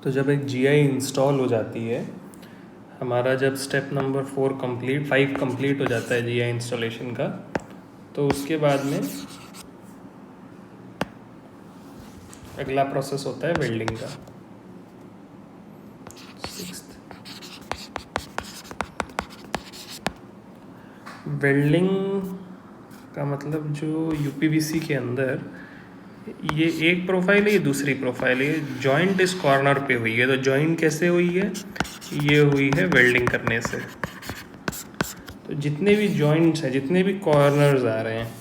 तो जब एक जीआई इंस्टॉल हो जाती है, हमारा जब स्टेप नंबर 5 कंप्लीट हो जाता है जीआई इंस्टॉलेशन का, तो उसके बाद में अगला प्रोसेस होता है वेल्डिंग का। 6th वेल्डिंग का मतलब जो यूपीवीसी के अंदर ये एक प्रोफाइल है, ये दूसरी प्रोफाइल है। जॉइंट इस कॉर्नर पे हुई है, तो जॉइंट कैसे हुई है? ये हुई है वेल्डिंग करने से। तो जितने भी जॉइंट्स हैं, जितने भी कॉर्नर्स आ रहे हैं,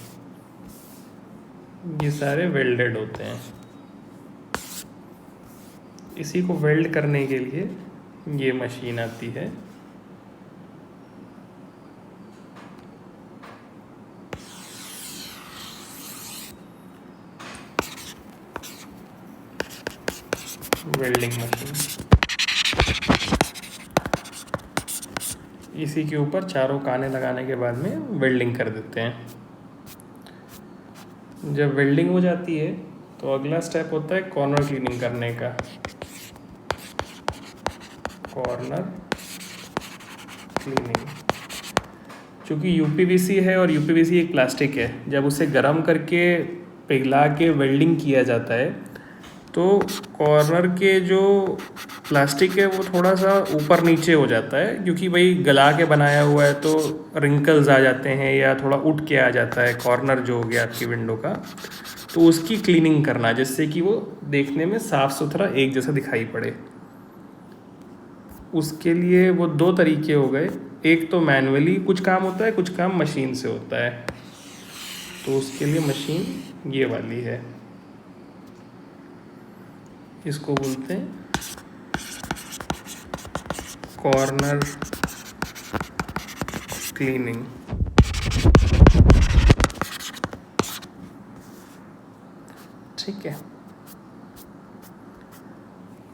ये सारे वेल्डेड होते हैं। इसी को वेल्ड करने के लिए ये मशीन आती है। Welding machine. इसी के ऊपर चारों काने लगाने के बाद में वेल्डिंग कर देते हैं। जब वेल्डिंग हो जाती है तो अगला स्टेप होता है कॉर्नर क्लीनिंग करने का। कॉर्नर क्लीनिंग, चूँकि यूपीवीसी है और यूपीवीसी एक प्लास्टिक है, जब उसे गर्म करके पिघला के वेल्डिंग किया जाता है तो कॉर्नर के जो प्लास्टिक है वो थोड़ा सा ऊपर नीचे हो जाता है, क्योंकि भाई गला के बनाया हुआ है तो रिंकल्स आ जाते हैं या थोड़ा उठ के आ जाता है कॉर्नर जो हो गया आपकी विंडो का। तो उसकी क्लीनिंग करना जिससे कि वो देखने में साफ़ सुथरा एक जैसा दिखाई पड़े। उसके लिए वो दो तरीके हो गए, एक तो मैनुअली कुछ काम होता है, कुछ काम मशीन से होता है। तो उसके लिए मशीन ये वाली है, इसको बोलते हैं कॉर्नर क्लीनिंग। ठीक है।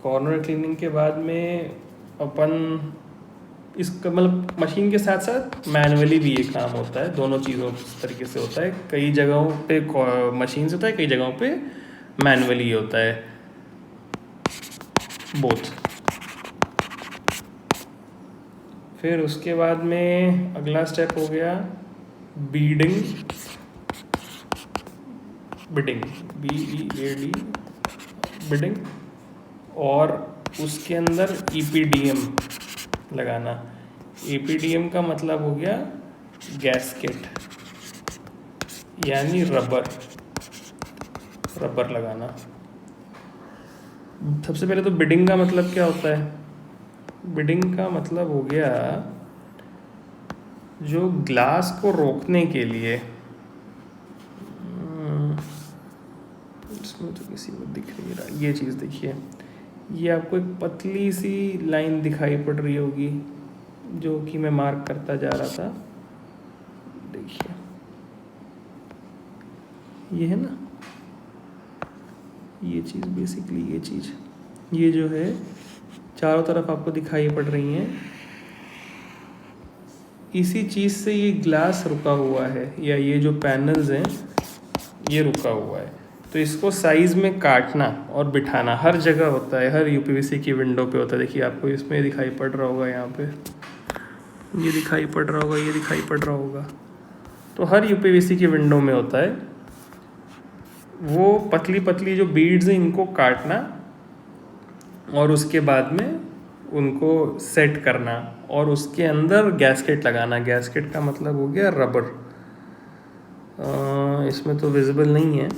कॉर्नर क्लीनिंग के बाद में अपन इसका मतलब मशीन के साथ साथ मैनुअली भी ये काम होता है। दोनों चीज़ों इस तरीके से होता है, कई जगहों पे मशीन से होता है, कई जगहों पे मैनुअली होता है, बोथ। फिर उसके बाद में अगला स्टेप हो गया बीडिंग, बिडिंग, BEAD, बिडिंग, और उसके अंदर EPDM लगाना। EPDM का मतलब हो गया गैस्केट, यानी रबर लगाना। सबसे पहले तो बिडिंग का मतलब क्या होता है? बिडिंग का मतलब हो गया जो ग्लास को रोकने के लिए, इसमें तो किसी को दिख नहीं रहा, ये चीज़ देखिए, ये आपको एक पतली सी लाइन दिखाई पड़ रही होगी जो कि मैं मार्क करता जा रहा था। देखिए ये है ना, ये चीज़ बेसिकली, ये चीज़, ये जो है चारों तरफ आपको दिखाई पड़ रही हैं, इसी चीज़ से ये ग्लास रुका हुआ है, या ये जो पैनल्स हैं ये रुका हुआ है। तो इसको साइज़ में काटना और बिठाना हर जगह होता है, हर यूपीवीसी की विंडो पे होता है। देखिए आपको इसमें दिखाई पड़ रहा होगा, यहाँ पे ये दिखाई पड़ रहा होगा, ये दिखाई पड़ रहा होगा। तो हर यूपीवीसी की विंडो में होता है। वो पतली पतली जो बीड्स हैं इनको काटना और उसके बाद में उनको सेट करना और उसके अंदर गैस्केट लगाना। गैस्केट का मतलब हो गया रबर। इसमें तो विजिबल नहीं है,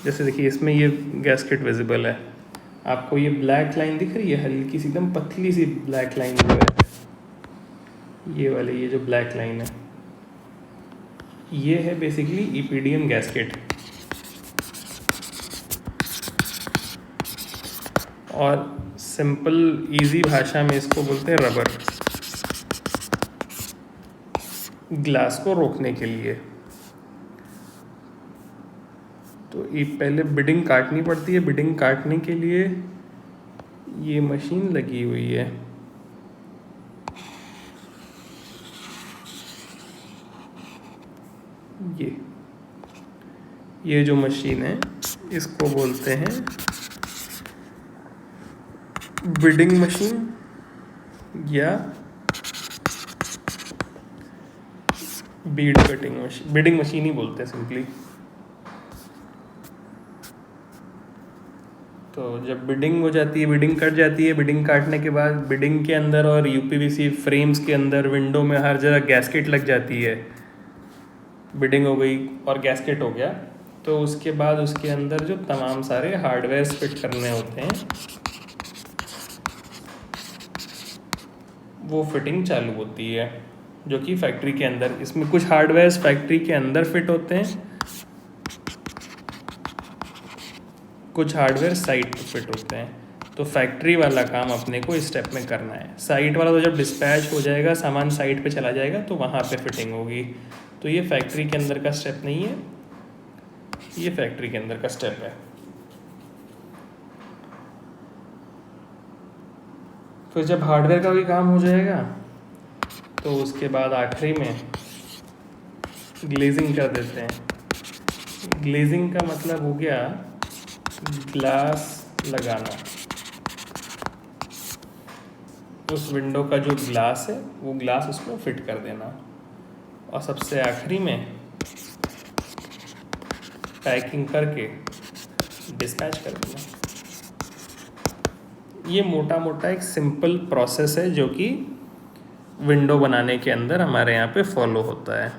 जैसे देखिए इसमें ये गैस्केट विजिबल है आपको। ये ब्लैक लाइन दिख रही है, हल्की सी एकदम पतली सी ब्लैक लाइन जो है, ये वाली, ये जो ब्लैक लाइन है, ये है बेसिकली EPDM गैस्केट। और सिंपल इजी भाषा में इसको बोलते हैं रबर, ग्लास को रोकने के लिए। तो ये पहले बिडिंग काटनी पड़ती है। बिडिंग काटने के लिए ये मशीन लगी हुई है, ये जो मशीन है इसको बोलते हैं बिडिंग मशीन या bead cutting machine, beading machine ही बोलते हैं सिंपली। तो जब बिडिंग हो जाती है, बिडिंग कट जाती है, बिडिंग काटने के बाद बिडिंग के अंदर और यूपीवीसी फ्रेम्स के अंदर विंडो में हर जगह गैस्केट लग जाती है। बिडिंग हो गई और गैस्केट हो गया, तो उसके बाद उसके अंदर जो तमाम सारे हार्डवेयर फिट करने होते हैं वो फिटिंग चालू होती है, जो कि फैक्ट्री के अंदर, इसमें कुछ हार्डवेयर फैक्ट्री के अंदर फिट होते हैं, कुछ हार्डवेयर साइट पे फिट होते हैं। तो फैक्ट्री वाला काम अपने को इस स्टेप में करना है। साइट वाला तो जब डिस्पैच हो जाएगा, सामान साइट पे चला जाएगा, तो वहाँ पे फिटिंग होगी। तो ये फैक्ट्री के अंदर का स्टेप नहीं है, ये फैक्ट्री के अंदर का स्टेप है। फिर जब हार्डवेयर का भी काम हो जाएगा तो उसके बाद आखिरी में ग्लेजिंग कर देते हैं। ग्लेजिंग का मतलब हो गया ग्लास लगाना। उस विंडो का जो ग्लास है वो ग्लास उसमें फिट कर देना, और सबसे आखिरी में पैकिंग करके डिस्पैच कर देना। ये मोटा मोटा एक सिंपल प्रोसेस है जो कि विंडो बनाने के अंदर हमारे यहाँ पे फॉलो होता है।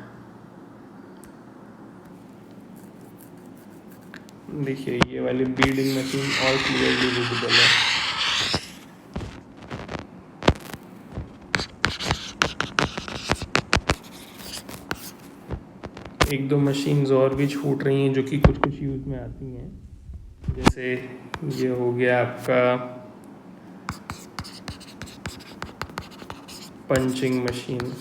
देखिए ये वाली बीडिंग मशीन और क्लियरली विजिबल है। एक दो मशीन्स और भी छूट रही हैं जो कि कुछ कुछ यूज़ में आती हैं, जैसे ये हो गया आपका पंचिंग मशीन,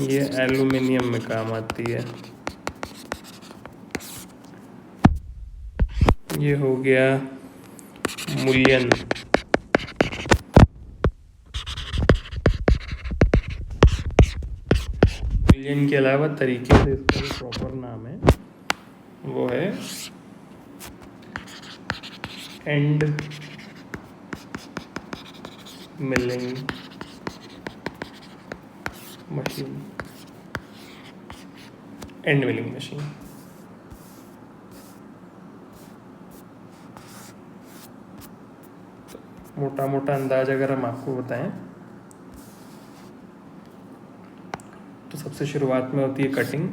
ये एल्युमिनियम में काम आती है। ये हो गया मुलियन, मुलियन के अलावा तरीके से इसका जो प्रॉपर नाम है वो है end milling machine, end milling machine. मोटा मोटा अंदाज अगर हम आपको बताएं तो सबसे शुरुआत में होती है कटिंग,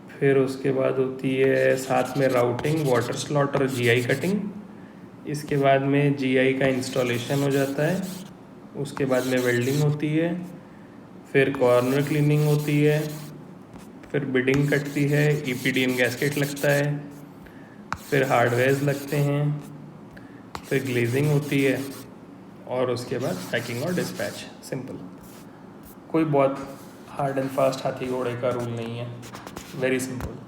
फिर उसके बाद होती है साथ में राउटिंग, वाटर स्लॉट और जीआई कटिंग। इसके बाद में जीआई का इंस्टॉलेशन हो जाता है, उसके बाद में वेल्डिंग होती है, फिर कॉर्नर क्लीनिंग होती है, फिर बिडिंग कटती है, ईपीडीएम गैस्केट लगता है, फिर हार्डवेयर्स लगते हैं, फिर ग्लेजिंग होती है, और उसके बाद पैकिंग और डिस्पैच। सिंपल, कोई बहुत हार्ड एंड फास्ट हाथी घोड़े का रूल नहीं है, वेरी सिंपल।